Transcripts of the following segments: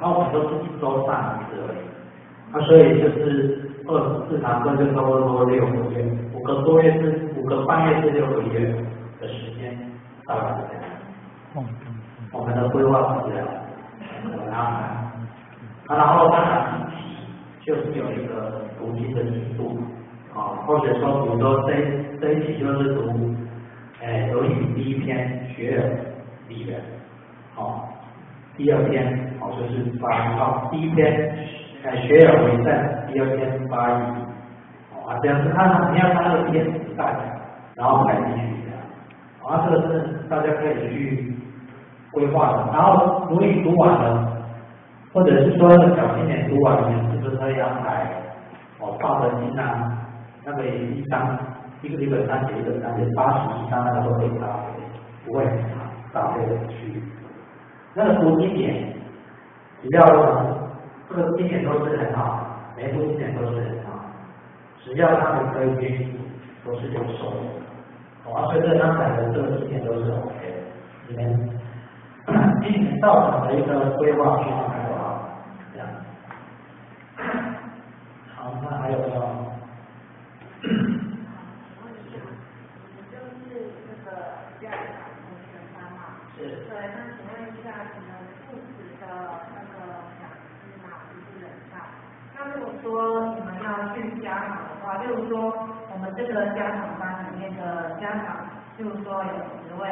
那我们都是一周上一次而已，那所以就是24堂课就差不多6个月，5个多月是5个半月是6个月的时间，大概是这样。我们的规划是这样，我们安排。然后当然就是有一个读经的进度，或者说比如说这一期就是读论语第一篇学而立人，第二篇就是第一篇学而为政，第二篇发义，这样子你要看那个篇幅大小，然后排进去这样，这个是大家可以去规划的。然后论语读完了，或者是说小青年读完了，是不是可以安排道德经啊，那个一章一个章节一个章节80以上那个都可以搭配，不会很长，搭配的去。那个读经典，只要这个经典都是很好，每一部经典都是很好，只要他们可以接触，都是有收的。所以这刚才的这个经典都是 OK 的。你们今年道场的一个规划去安排多好，这样。好，那还有没有？说你们要去家长的话，例如说我们这个家长班里面的家长，例如说有10位，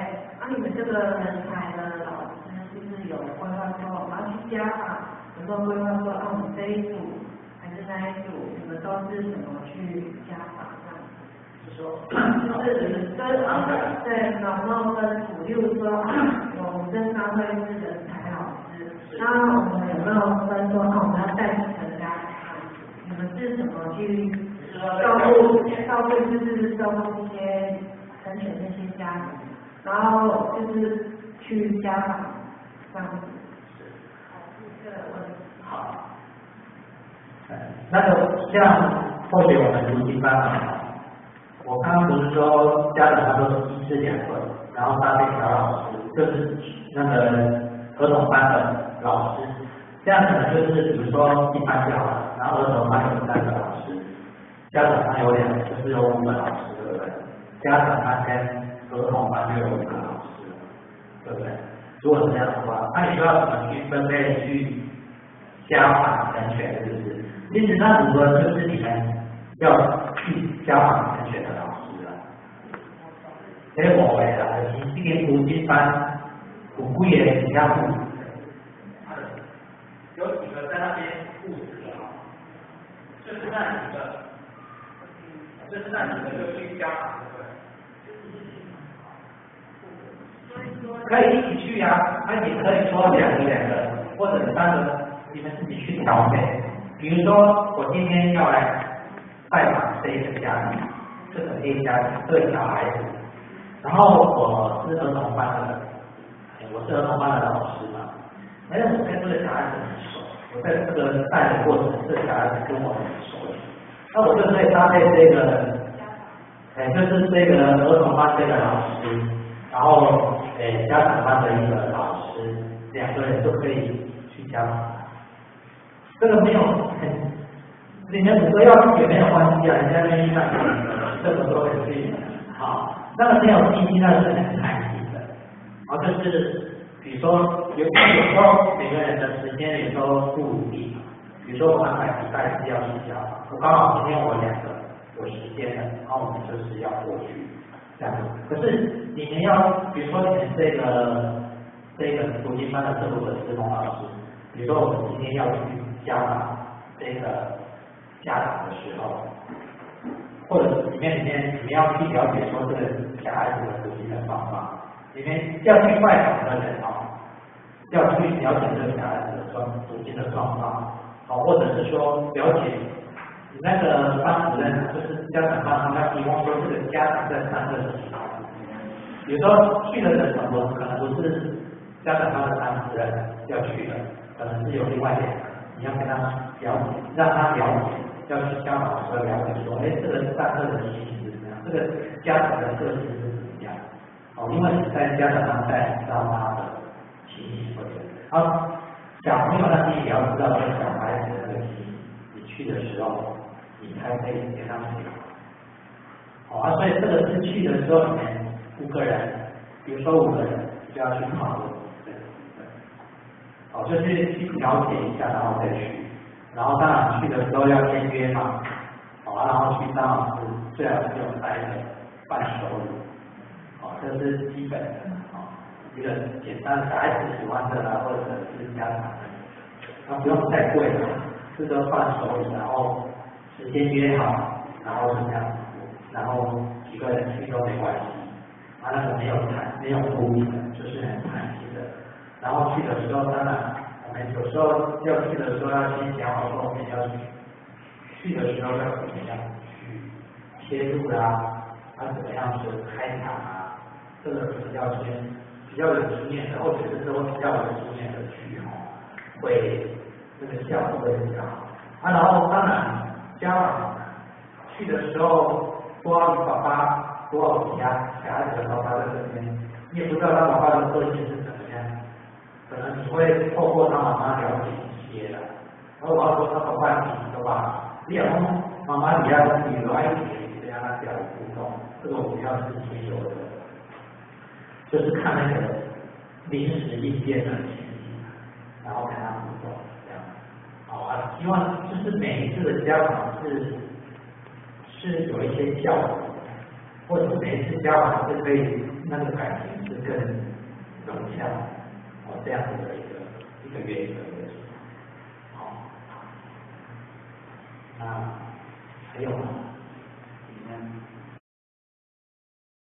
你们这个人才的老师是不是有规划说我们要去家长，有没有规划说我们这一组还是那一组，你们都是怎么去家长这样子？就是对，然后跟组，例如说我们这3位是人才老师，那我们有没有分说我们要带成家长？你们是怎么去照顾，就是照顾这些甄选这些家庭，然后就是去家访这样子。这个问题。好。那个像或许我们读经班嘛，我刚刚不是说家长他都是1至2位，然后搭配小老师，就是那个儿童班的老师。这样可能就是比如说一班就好了，然后儿童班有3个老师，家长班有2个，就是有5个老师，对不对？家长班跟儿童班就有5个老师，对不对？如果是这样的话，那你就要怎么去分配去家访甄选，是不是？其实那5个就是你们要去家访甄选的老师了。所以我为了今年读经班有几个人家父母。有几个在那边护持的就是那几个就去家访，对不对？可以一起去呀，那你可以说2个，或者3个，你们自己去调配。比如说，我今天要来拜访这一个家庭，这个 A 家庭，这个小孩子，然后我是儿童班的，老师嘛，我跟这个小孩子很熟。我在这个带的过程，这小孩子跟我很熟，那我就可以搭配这个，就是这个儿童班这个老师，然后家长班的一个老师，2个人都可以去家访。这个没有，你们5个要去也没有关系啊，人家愿意上，这个都很去。好，那个没有积极，那是很弹性的，就是比如说有时候每个人的时间有时候不如意，比如说我安排礼拜4要去家访，我刚好今天我2个有时间了，然后我们就是要过去这样子。可是你们要，比如说你们这个读经班的这5个师公老师，比如说我们今天要去家访这个家长的时候，或者里面你们要去了解说这个小孩子的读经的状况，你们要去拜访的人要去了解这个小孩子的读经的状况，或者是说了解你那个班主任，就是家长班，他们提供说这个家长在3个时期，有时候去的人可能不是家长班的班主任要去的，可能是有另外2个，你要跟他了解，让他了解，要去家访的时候了解说，这个上课的情形是怎么样，这个家长的个性是怎么样，因为你在家长班带到他的情形会好，小朋友那你也要知道跟小孩子的那个心，你去的时候，你才可以给他们聊。所以这个是去的时候，你们5个人，比如说5个人就要去讨论这个部分，就是去了解一下，然后再去。然后当然去的时候要先约嘛，然后去当老师最好是有带一个伴手礼，这是基本的，一个简单小孩子喜欢的啦，或者是家长的，那不用太贵了，这个伴手礼，然后时间约好，然后是这样，然后几个人去都没关系，那个没有顾虑的，就是很弹性的，然后去的时候当然。我们有时候要去的时候要先讲好说我们要去的时候要怎么样去切入啊，怎么样去开场啊，这个是要先比较有经验的，或者是说比较有经验的去会这个效果会比较好。然后当然家长去的时候多少爸爸多少家小孩子的爸爸在这边，你也不知道他爸爸的个性是怎么样。可能你会透过他妈妈了解一些的，然后我要说他爸爸的话，你要妈妈你要自己来这样来表互动，这个我们要是先有的，就是看那个临时应变的情形，然后跟他互动这样，希望就是每一次的家长是有一些效果，或者每一次家长是可以那个感情是更融洽的。这样子的一个原则为主。那还有吗？你们